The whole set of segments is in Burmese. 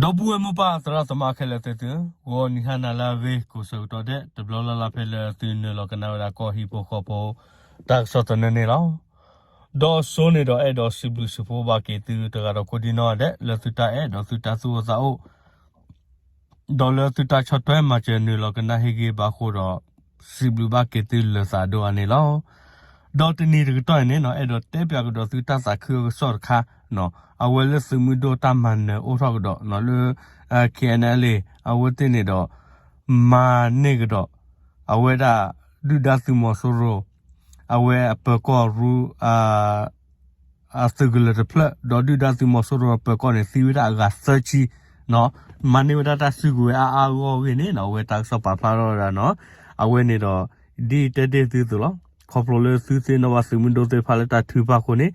ดอบัวมุปาสระสมาเคลเตตวอนิฮานาลาเวกุสตอเดตบลลาลาเพลตินลกนาราโคฮิโปโคโปตักสตเนเนลาดอโซเนดอเอดอซิบลุสโฟบาเกติตกะรโคดินอเดลตุตาเอดอตุตาซูซาโอดอลตุตาชอตเวมาเจเนลกนาเฮเกบาโครอซิบลุบาเกติลซาโดอาเนลาดอตนีรกตอเนเนาะเอดอเตเปียกดอตุตาซาคือสอร์คาเนาะအဝဲလက်စမှုတော့တမန်နဲ့အိုထောက်တော့နော်လူKNLအဝဲတင်နေတော့မာနေကတော့အဝဲဒါဒူဒါစုမဆိုရောအဝဲပကောရူအစဂလရဖလက်တော့ဒူဒါစုမဆိုရောပကောနေစီဝဒကစချီနော်မနေဝဒတာစုကိုအာဂောဝင်းနေနော်ဝဲတာစပါဖာတော့နော်အဝဲနေတော့ဒီတဲသူလို့ခေါပလိုလေစုစင်းတော့စမှုတော့ဖာလက်တာထူပါခုနေ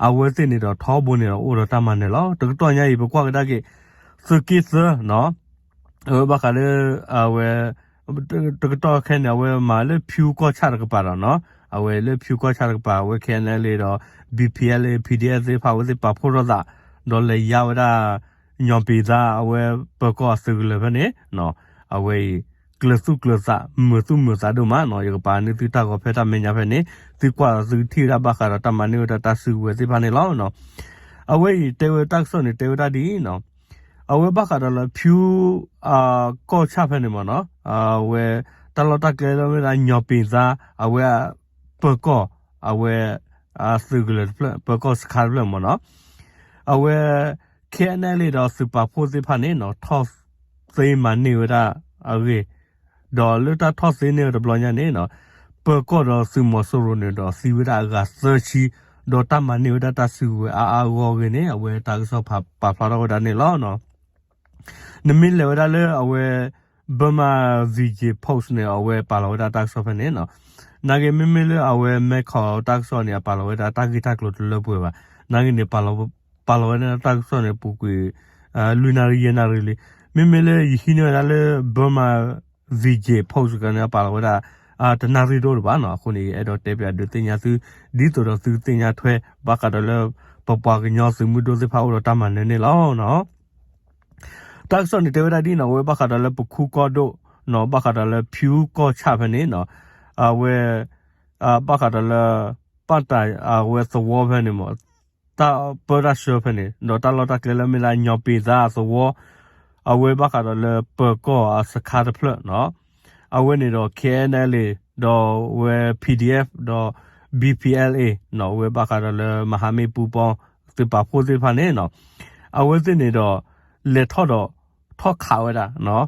အဝဲစစ်နေတော့ထောဘုံနေတော့အိုတော့တမန်နေလို့တကတော့ညာကြီးဘကွာကတကေစကိစနော်ဘခါလေအဝဲတကတော့ခဲနေဝဲမာလေဖြူကောချရကပါတော့နော်အဝဲလေဖြူကောချရကပါဝဲခဲနေလေတော့ BPL PDF ဖာဝဲစစ်ပါဖို့တော့ဒေါ်လေရဝဒညောင်ပီသာအဝဲဘကောစကလေဖနေနော်အဝဲကလစုကလစာမစုမစာဒမနော်ရကပါနေတိတာကိုဖက်တာမညာဖက်နေဒီကွာစုထီရဘခါတော့တမန်နေတော့တဆူဝဲစီဖာနေလောနော်အဝဲတေဝတက်ဆောနေတေဝတာဒီနော်အဝဲဘခါတော့ဖြူကောချဖက်နေမနော်အဝဲတလတကဲလောမညောပင်စာအဝဲပကောအဝဲစုကလေပကောစခါလမနော်အဝဲKNLတော့စပါဖို့စီဖာနေနော်ထော့စေးမနေဝတာအဝဲဒေါ်လူတာထော့စင်းနေတော့ဘလညာနေနော်ပကောတော့စမဆိုရနေတော့စီဝဒကစချီဒေါ်တမနေဝဒတာစုအာဂောကနေအဝဲတာဆောပါဖာတော့ဒါနေလောနော်နမီလေဝဒလေအဝဲဘမဗီဂျီပို့နေအဝဲပါလောဒတာဆောဖနေနော်နာဂေမီမီလေအဝဲမဲခေါ်တာဆောနေပါလောဒတာဂီတာကလို့လို့ပွေပါနာဂေနေပါလောနေတာဆောနေပူကွေလူနာရီနာရီလေမီမီလေယဟိနေလေဘမVJ post ကနေပါလာတာတနာရီတို့ဘာနော်ခုနေအဲ့တော့တဲပြဒတင်ညာသူဒီတော်သူတင်ညာထွဲဘာကတော့လဲပပကညောစမှုတို့စဖောက်တော့တမန်နေလောနော်တက်ဆောနေတေဝဒဒီနော်ဝဲဘာကတော့လဲပခုကောတို့နော်ဘာကတော့လဲဖြူကောချဖနေနော်ဝဲဘာကတော့လဲပတ်တိုင်ဝဲသဝဖနေမတာပရရှဖနေနော်တလောတကလဲမလာညောပိသာသဝအဝဲဘခါတော့လေပကောစခါတဖလနော်အဝဲနေတော့ KNL တော့ဝဲ PDF တော့ BPLA နော်ဝဲဘခါတော့လေမဟာမေပူပေါစပဖို့စဖာနေနော်အဝဲစနေတော့လေထော့တော့ထော့ခါဝဲတာနော်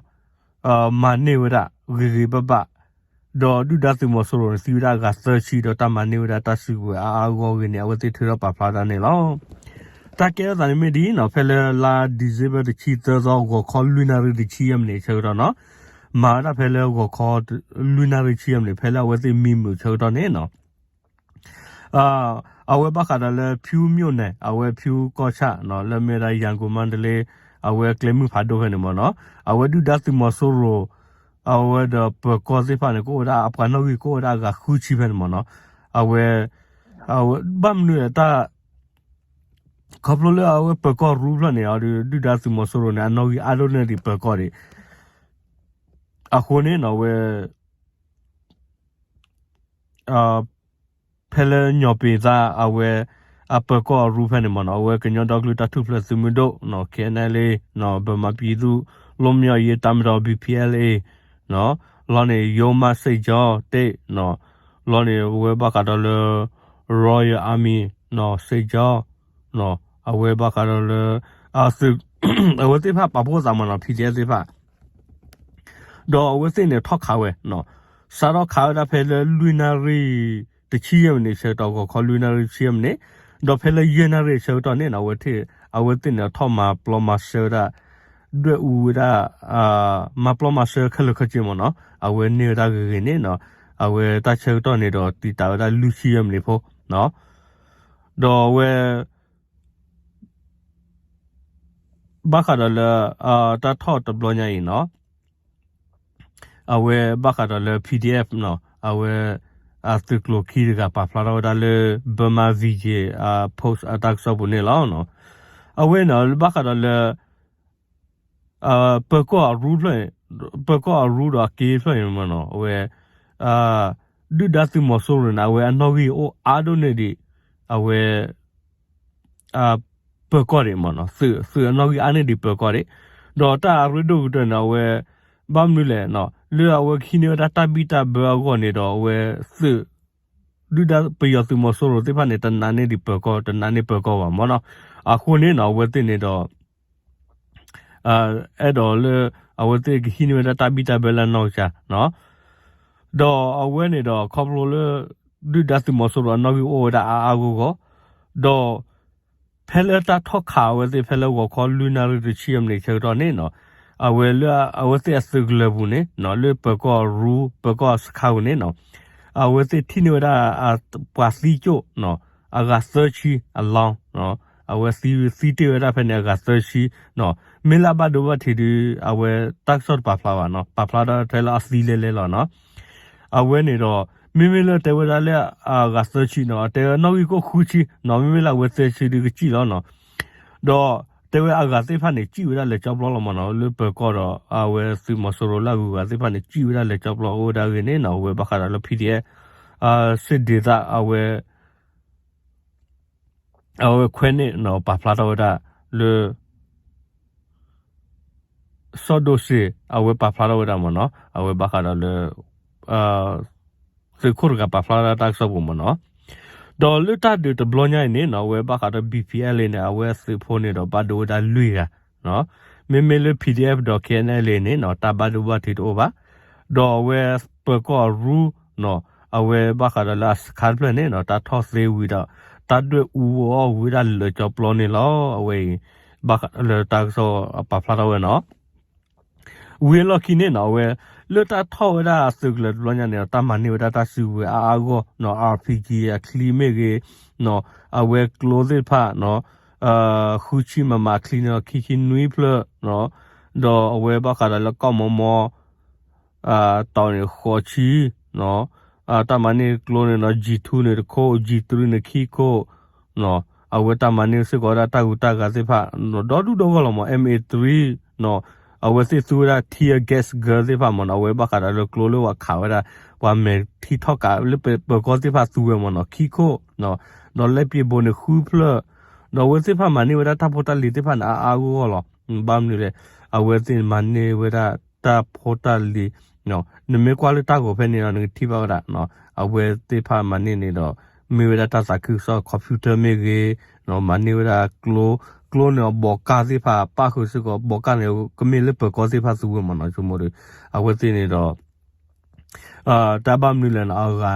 မနေဝဲတာဂီဘဘတော့ဒူဒါစမဆိုရစီရာကစချီတော့တမနေဝဲတာတဆူအာဂောကင်းအဝဲတိထရပါဖလာတာနေလောတာကဲဒါနေမဒီနော်ဖဲလာဒီဇေဘတ်ချီသောကိုခေါ်လူနာရီချီယမ်နေချေတော့နော်မာရဖဲလဲကိုခေါ်လူနာရီချီယမ်နေဖဲလာဝဲသိမီမှုချေတော့နေနော်အဝဲဘခါတလဲဖြူးမြို့နယ်အဝဲဖြူးကောချနော်လဲမေရာရန်ကုန်မန္တလေးအဝဲကလမှုဖာဒိုဟဲနေမနော်အဝဲဒူဒါစီမဆိုရိုအဝဲတော့ပကောစီဖာနေကိုဒါအပကနော်ကိုဒါကခူချီဖဲနေမနော်အဝဲဘမ်နူတာခပလိုလေအဝဲပကောရူလနေအဒူဒါစီမဆိုရိုနေနော်အလိုနေဒီပကောရီအခုနေနော်ဝဲဖဲလညောပေသာအဝဲအပကောရူဖဲနေမနော်ဝဲကညောဒေါကလူတာ2 plus မဒိုနော် KNL နော်ဘမပီသူလုံးမြော်ရတမ်တော် BPLA နော်လောနေယိုမစိတ်ကြောတဲ့နော်လောနေဝဲဘကတော့လေ Royal Army နော်စိတ်ကြောနော်အဝဲဘကတော့လေစုအဝဲတိဖပပိုးစားမနော် PJ တိဖတော့အဝဲစင်းနေထောက်ခါဝဲနော်စားတော့ခါရဖဲလေလူနာရီတချီယမ်နေချက်တော့ခေါ်လူနာရီချီယမ်နေတော့ဖဲလေယနာရီချက်တော့နေနော်ဝဲတိအဝဲတင်နေထောက်မှာပလမဆရာဒွေဦးဒါမပလမဆရာခလခချီမနော်အဝဲနေတာကနေနော်အဝဲတချက်တော့နေတော့တီတာဒါလူချီယမ်နေဖို့နော်တော့ဝဲဘာခါတော့လဲတာထော့တဘလညာရင်နော်အဝဲဘာခါတော့လဲ PDF နော်အဝဲစကလိုခီကပါဖလာတော့ဒါလဲဘမဗီဂျီpost attack ဆော့ဘူးနေလောနော်အဝဲနော်ဘာခါတော့လဲ เปิดก็รู้เลยเปิดก็รู้ดอกเกย์เลยมันเนาะเวดูดัสมอสูรนะเวอันนวีโออาโดเนดิเวเปิดก็เลยมันเนาะสื่ออันนวีอันนี้ดิเปิดก็เลยดอตารู้ดูด้วยนะเวบ้ามนี่แหละเนาะเรือเวคินีดัตตาบิตาเบลก็เนี่ยดอเวสื่อดูดัสไปยอดมอสูรที่พันเนี่ยตันนันเนี่ยดิเปิดก็ตันนันเนี่ยเปิดก็ว่ามันเนาะคนนี้เนาะเวทีเนี่ยดอအဲ့တော့လေအဝတ်တေခိနေဝတာဘီတာဘလနောချာနော်ဒေါ်အဝဲနေတော့ခေါပလိုလေဒူဒတ်မဆိုတော့နော်ဝိုဒါအာဂူကိုဒေါ်ဖဲလက်တာထောက်ခါဝဲတေဖဲလောက်ကိုခေါ်လူနာရီချီယမ်နေချေတော့နေနော်အဝဲလေအဝဲတေအစဂလဘူးနေနော်လေပကောရူပကောစခေါနေနော်အဝဲတေထိနေဝတာပါစီချိုနော်အဂါဆာချီအလောင်းနော်အဝဲစီတေဝတာဖဲနေအဂါဆာချီနော်မီလာဘဒိုဝတီဒီအဝဲတက်ဆော့ပါဖလာဝါနော်ပါဖလာတဲ့ထဲလာစီလေလေလောနော်အဝဲနေတော့မိမိလည်းတေဝဒါလေဂါဆချီနော်တေနော်ကိုခူချီနော်မိမိလည်းဝဲဆချီဒီကကြည့်လောနော်တော့တေဝအဂါသိဖာနေကြည့်ရလေကြောက်လောလောမနော်လေပကောတော့အဝဲစီမဆိုလိုလာကူကသိဖာနေကြည့်ရလေကြောက်လောဟိုဒါကင်းနေနော်ဝဲဘခါရလ PDF စစ်ဒေတာအဝဲခွဲနေနော်ပါဖလာတော့ဒါလေစောဒိုစီအဝဲပါဖလာတော့ဒါမနော်အဝဲဘခါရလေစေခုရကပါဖလာတာဆောဘူးမနော်ဒေါ်လူတာဒူတဘလညိုင်းနေနော်ဝဲဘခါရ BPL နေအဝဲစေဖိုးနေတော့ဘဒိုဒါလွေရနော်မေမေလေ PDF တော့ KNL နေနော်တဘဒိုဘတီတိုဘာဒေါ်ဝဲပကောရူနော်အဝဲဘခါရလာစခါပလနေနော်တထော့စေဝီတော့တတ်တွေဦးဝီရလေချပလနေလောအဝဲဘခါလေတာဆောပါဖလာတော့နော်ဝေလော်ကီနေနော်ဝဲလတာထော်ရာစကလလညာနေတာမနီဝတာတဆူဝဲအာဂောနော် RPG အခလီမေကေနော်အဝဲ close ဖာနော်ခူချီမမခလီနော်ခီခီနွီဖလနော်ဒေါ်အဝဲဘခါလကောမမောတောင်းရခေါ်ချီနော်တမနီ clone နော် G2 နေခို G3 နေခီခိုနော်အဝဲတမနီစကောရာတာဂူတာကစေဖာနော်ဒေါ်ဒူဒေါ်ကလမ MA3 နော်အဝဲစစ်သူရာ tear gas girl တွေပါမနော်ဝဲဘခါရလကလိုလိုဝခါဝရဝမဲထီထောက်ကလပပကောတိဖာသူဝမနော်ခီခိုနော်နော်လက်ပြေဘုန်ခူဖလနော်ဝဲစစ်ဖာမနီဝရတာဖိုတာလီတိဖာအာဂူလောဘမ်နီလေအဝဲစစ်မနီဝရတာဖိုတာလီနော်နမေကွာလတာကိုဖဲနေနော်တီပါရနော်အဝဲတိဖာမနီနေတော့မေဝရတာစကူဆောကွန်ပျူတာမေကေနော်မနီဝရကလိုနော်ဘောကာစီဖာပါခုစကောဘောကနေကမီလပကောစီဖာစုဝမနော်ချမိုရအဝသိနေတော့တဘမ်နီလန်အာဂါ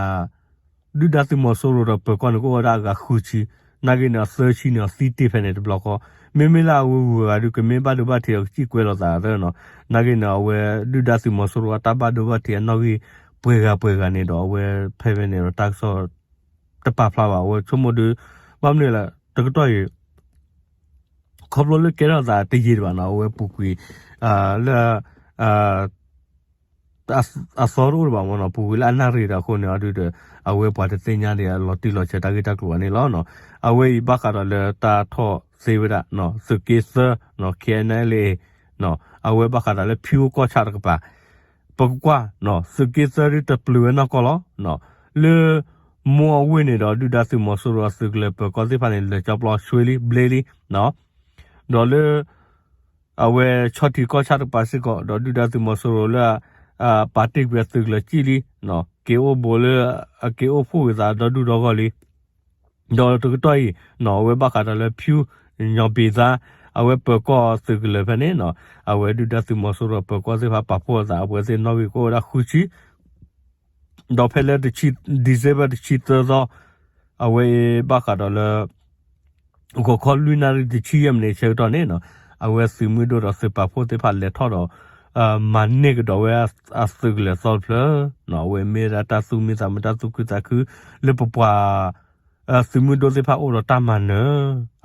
ဒူဒတ်မဆိုရပကောနကိုရာဂါခူချီနာဂိနာဆာချီနော်စီတီဖနေတဘလကောမေမေလာဝူရာဒုကမေဘဒဘတီချီကွဲလောသာရနော်နာဂိနာဝဲဒူဒတ်မဆိုရတဘဒဘတီနော်ဂီပွေကနေတော့ဝဲဖဲဖဲနေတော့တက်ဆောတပဖလာပါဝဲချမိုဒဘမ်နီလာတကတော့ခေါပလိုလေကရတာတကြီးပါနော်ဝဲပူကွေလာအစောရဘာမနော်ပူလာနာရီတာခုနေအတူတူအဝဲပွားတဲ့တင်ညာတွေလော်တီလော်ချက်တာဂီတာကလောနေလောနော်အဝဲဘခါရလေတာထော့စေဝရနော်စကေဆာနော်ကေနယ်လေနော်အဝဲဘခါရလေဖြူကောချာကပါပကွာနော်စကေဆာရီတပလူနော်ကောလောနော်လေမောဝင်းနေတော့ဒူဒါစီမောဆိုရစကလေပကောစီဖာနေလေချပလောရွှေလီဘလေလီနော်ဒေါ်လေအဝဲချတ်တီကောချတ်ပါစကောဒေါ်ဒူဒါတူမဆိုရလာပါတိကဝက်စကလချီလီနော်ကေအိုဘိုလေကေအိုဖူဇာဒေါ်ဒူဒေါ်ကလီဒေါ်တူတိုင်နော်ဝဲဘခါတလေဖြူညောပီဇာအဝဲပကောစကလေဖနေနော်အဝဲဒူဒါတူမဆိုရပကောစီဖာပါပေါ်ဇာအဝဲစနော်ဝီကိုရာခူချီဒေါ်ဖဲလေတချီဒီဇေဘတ်ချီတောအဝဲဘခါတလေကိုခေါ်လူနာရီချီယမ်နေချေတော့နေနော်အဝဲစီမူဒိုရစပဖို့တေဖာလက်ထော်တော့မန်နေကတော့ဝဲအစကလေဆော့ဖလနော်ဝဲမေရာတာဆူမီသမတာစုကတခုလေပပွားစီမူဒိုတေဖာအော်တာမန်န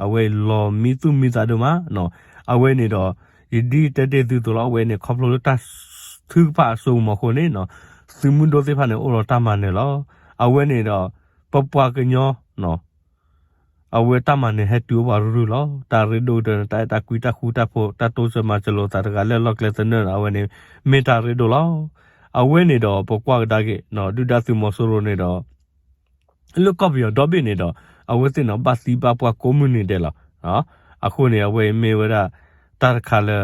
အဝဲလောမီသူမီဇာဒမနော်အဝဲနေတော့ဒီတက်တဲ့သူတို့အဝဲနေခေါပလိုတာသူပါဆိုမခုနေနော်စီမူဒိုတေဖာနေအော်တာမန်နေလောအဝဲနေတော့ပပွားကညောနော် เอาเวตามันเนี่ยให้ตัววารุล้อตาเรโดเดนตาคุยตาคูตาโพตาโตสมาจโลตาตะกาเลล็อกเลสเนอร์เอาเวเนี่ยเมตาเรโดล้อเอาเวเนี่ยดอปกว่าดาเกเนาะดูดาซิมอสโรเนี่ยดอลูกก็เบียดอบิเนี่ยดอเอาเวติเนาะบาสีบาปวาคอมมูนิเดล่ะเนาะအခုเนี่ยเอาเวเมเวดาตาคาเลอ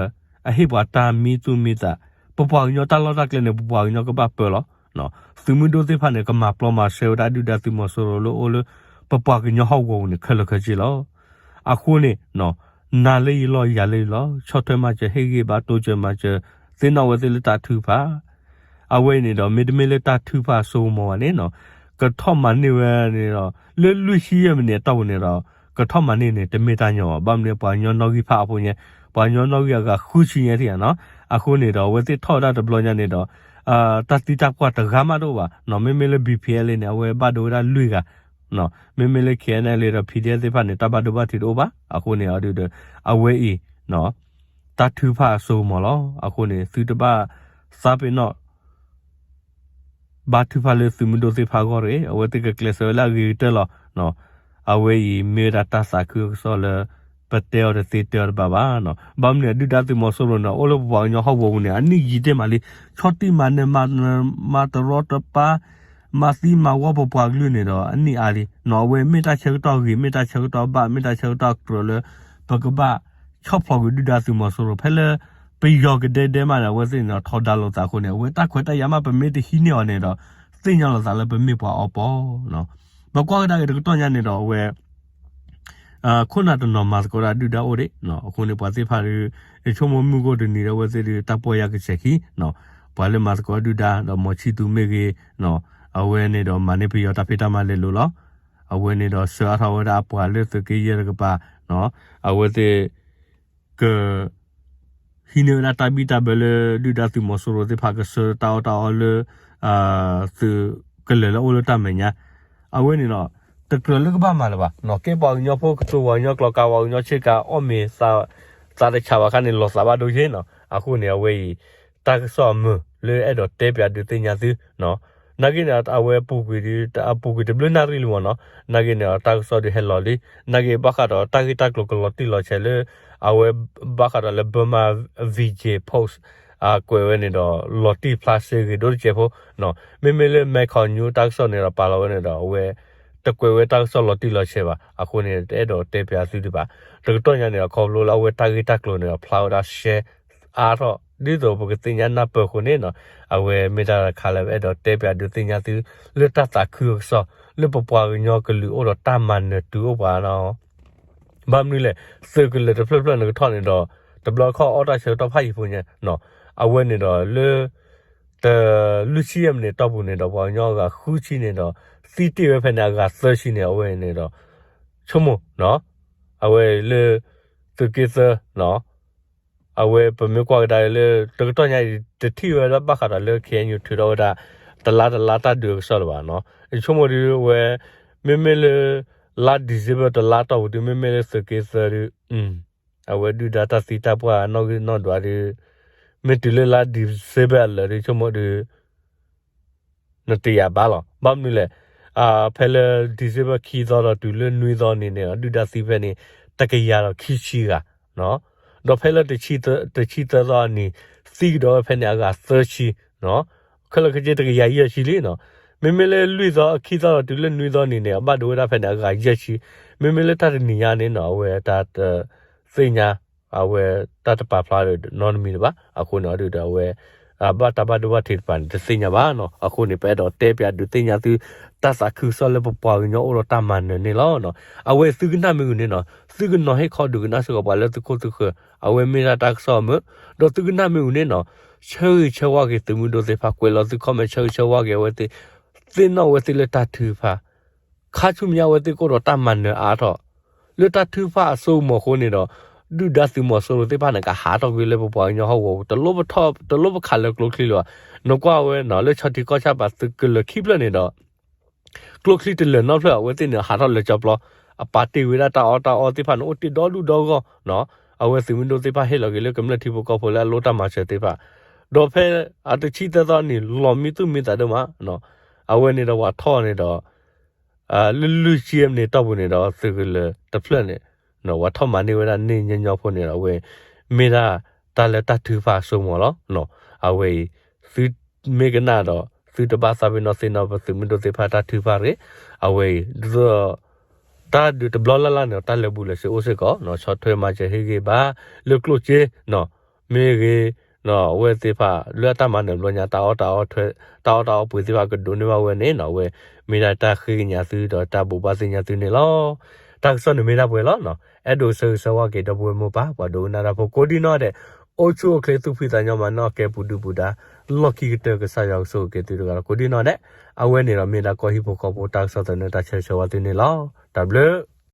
ะฮิบวาตามีตุมิตาปปวาญอตาลอดักเลเนี่ยปปวาญอก็บาเปลอเนาะซึมุโดเตฟาเนี่ยก็มาปลอมาเซวดาดูดาซิมอสโรโลโอเลปปวาญอฮาวงเนี่ยเคลเคจิลอအခုเนี่ยเนาะนาเลยลอยาเลยลอชอตมาจะเฮเกบาโตจะมาจะเซนเอาเวติลตาทูฟาเอาเวเนี่ยดอมิดเมลตาทูฟาโซมอเนี่ยเนาะก็ทอมันนี่เวเนี่ยเนาะลุชียมเนี่ยตาวเนี่ยเนาะก็ทอมันนี่เนี่ยเตเมตาญอบามเนี่ยปญอนอกิฟาพวเนี่ยปญอนอกิกะคูชิเนี่ยที่เนาะအခုเนี่ยดอเวติทอดาตบลอญเนี่ยดอตัดติตากว่าตะกามาโดว่าเนาะเมเมลบีพีเอลเนี่ยเวบาโดราลุยกะเนาะเมเมลเคเนเลรพีเดียติฟาเนี่ยตาบาโดบาติโดบาအခုเนี่ยอดูเดอเวอีเนาะตาทูฟาโซมอลอအခုเนี่ยสุตบาซาเปเนาะบาทูฟาเลซิมุโดซิฟาโกเรอเวติกะเคลเซลากีเตลอเนาะอเวอีเมราตาสาคุซอเลปะเตอร์ติเตอร์บาบาเนาะบามเนี่ยดูดาติมอสโรเนาะโอโลบวาญอฮาวงเนี่ยอันนี้ยีเตมาลีชอติมันเนี่ยมาตรอตปามาซีมาวบปวากลุเนี่ยดออันนี้อาลีเนาะเวเมตาเชกตอกีเมตาเชกตอบาเมตาเชกตอกรเลปะกบะชอบพลอกดูดาติมอสโรเพลไปยอกเดมานะเวสิเนาะทอดาลตาคนเนี่ยเวตาขวตายามาเป็นเมติฮิเนียเนี่ยดอสิญญาลตาเลเป็นเมปวาอปอเนาะบกว่าได้ก็ตอนยันเนี่ยดอเวခုနတော့မတ်ကိုရာဒူဒါအိုရေနော်အခုနေပါစီဖာရီချုံမမှုကိုတနေရဝစီတပေါ်ရကချက်ခီနော်ဘာလေမတ်ကိုဒူဒါတော့မချီတူမေကြီးနော်အဝဲနေတော့မနေပြရတာဖေတာမလေလို့လောအဝဲနေတော့ဆွာထော်ရာပွာလေစကေရကပါနော်အဝဲစီကဟိနေရာတဘီတဘလေဒူဒါစီမဆိုရိုစီဖာကဆတောလေစကလေလောလတမညာအဝဲနေတော့ตะกรลึกบ้ามาละบ่เนาะเก็บบ่ญอพวกตัวญอกลอกาวญอเชกาอ้อเมซาได้ชาวคันนี่ลอซาบาโดเชเนาะအခုเนี่ยเวยตะกซอมเลไอ้ดอเตปยาดิติญาซึเนาะนากิเนี่ยอเวปูกีดิอปูกีดบลนาริลวเนาะนากิเนี่ยตะกซอดิเฮลอลินากิบักดอตะกิตะกลกลอติลอเชเลอเวบักดอเลบมาวีเจโพสกวยเวนี่ดอลอติพลาสติกโดเจโพเนาะเมเมเลแมคอนยูตะกซอเนี่ยปาลอเวนี่ดอเวตะกวยเวตักซอลอติลอเชบะအခုเนี่ยเอดอเตปยาซึดิบะตะกตอญาเนี่ยขอโลลาเวตะกิตะกลเนี่ยพลาวดาเชอาทอดิโดปกติญานาเปคนเนี่ยเนาะอเวเมตาคาเลเอดอเตปยาดุติญาซึเลตะตะคือซอเลปปวาญอกลือโอดตามันเนี่ยตูอบาเนาะบามนี่แหละเซอร์กิลเลตะเพลๆเนี่ยทอเนี่ยดอตะบลอข้อออดาเชตอไผฟุเนี่ยเนาะอเวเนี่ยดอเลแต่ลูชิยมเนี่ยตอบุเนี่ยดอปญอกะคูชิเนี่ยดอစီတီဝဖနာကဆာရှိနေအဝဲနေတော့ချုံမနော်အဝဲလေတကိစနော်အဝဲပမေကွာဒါလေတကတော့ညာတတိဝရဘခါလေခဲညူထရောဒါတလာတာဒူဆောပါနော်ချုံမဒီဝဲမေမေလေလာဒီဇဘတလာတော့ဒီမေမေလေစကိစရအဝဲဒူဒါတာစီတာပွားနော်ဒွာဒီမေတလေလာဒီဇဘလေချုံမဒီနတရဘာလောဘာမီလေဖဲလေဒီဇဘခီတော့တူလနွေတော့နေနေဒူဒါစီဖဲနေတကရတော့ခီချီကနော်တော့ဖဲလေတချီတော့နေစီတော့ဖဲနေကဆာချီနော်ခလကကြတကရရရှိလေနော်မေမေလေလွိတော့ခီတော့တူလနွေတော့နေနေအမဒိုရာဖဲနေကရရှိမေမေလေတတ်နေရနေနော်ဝဲတတ်စိညာအဝဲတတ်ပါဖလာနော်မီပါအခုနော်ဒူတော့ဝဲဘာတဘဒဝတိပန်တစိညာပါနော်အခုနေပဲတော့တဲပြဒူတင်ညာသူတတ်စာခုဆောလေပပွားညောရတမန်နေလောနော်အဝဲစုကနာမီနေနော်စုကနော်ဟဲခေါ်ဒူကနာစကပါလေတခုတခုအဝဲမီနာတက်ဆောမတော့စုကနာမီနေနော်ချေဝါကေတမှုတို့စေဖာကွယ်လို့သူခမချေဝါကေဝတိသင်းနော်ဝတိလက်တထူဖာခါချုမြဝတိကိုတော့တမန်နေအားတော့လက်တထူဖာအစိုးမခိုးနေတော့ดูดัสมอสโลติปานะกะหาตอกเลยบ่ปอยฮาวตะโลบทอบตะโลบคาเลกลคลีลนกว่าเวเนาะเลชอติก็ชาบาสกลคิบเลยนี่ดอกลคลีตเลเนาะเพลเวติเนี่ยหาตอเลจอบลอปาติเวลาตาอติพันโอติดอลูดอก็เนาะเอาเวสิวินโดติปาเฮลกเลยกำลังที่บ่ก็พอแล้วโลตามาเชติปาดอเพอะตะชีตะตอนี่ลอมีตุมีตะดมาเนาะเอาเวนี่ดอว่าท่อนี่ดอ လူချီယမ်နေတော့ဘူးနေတော့သူကလေတဖလက်နေနော်ဝတ်ထမနေဝရနေညညောဖို့နေတော့ဝဲမေရာတာလက်တထူဖာဆိုမောလောနော်အဝဲသူမေကနာတော့သူတပါစာဘနော်စင်တော့သူမတို့စေဖာတထူဖာရေအဝဲတာဒူတဘလလာနော်တာလေဘူးလေဆိုစကောနော်ဆော့ထွဲမှာချေဟေကေပါလုကလုချေနော်မေကေနော်ဝဲစေဖာလွတ်တမနဲ့လောညာတာထွဲတာပွေစေဖာကဒုန်ဝဝဲနေနော်ဝဲမေရာတာခေညာသူတော့တာဘူပါစညာသူနေလောတာဆောနမေရာပွဲလောနော်အဲ့ဒိုဆောဝကေတပွဲမပါဘာဒိုနာရာဖို့ကိုဒီနော်တဲ့အိုချိုကလေသူဖိတညမနော်ကေပူဒူပူဒါလော်ကီတေကဆာယောဆိုကေတူကကိုဒီနော်တဲ့အဝဲနေတော့မေရာကောဟီဖို့ကောပိုတာဆောတဲ့တာချေချေဝတ်နေလော W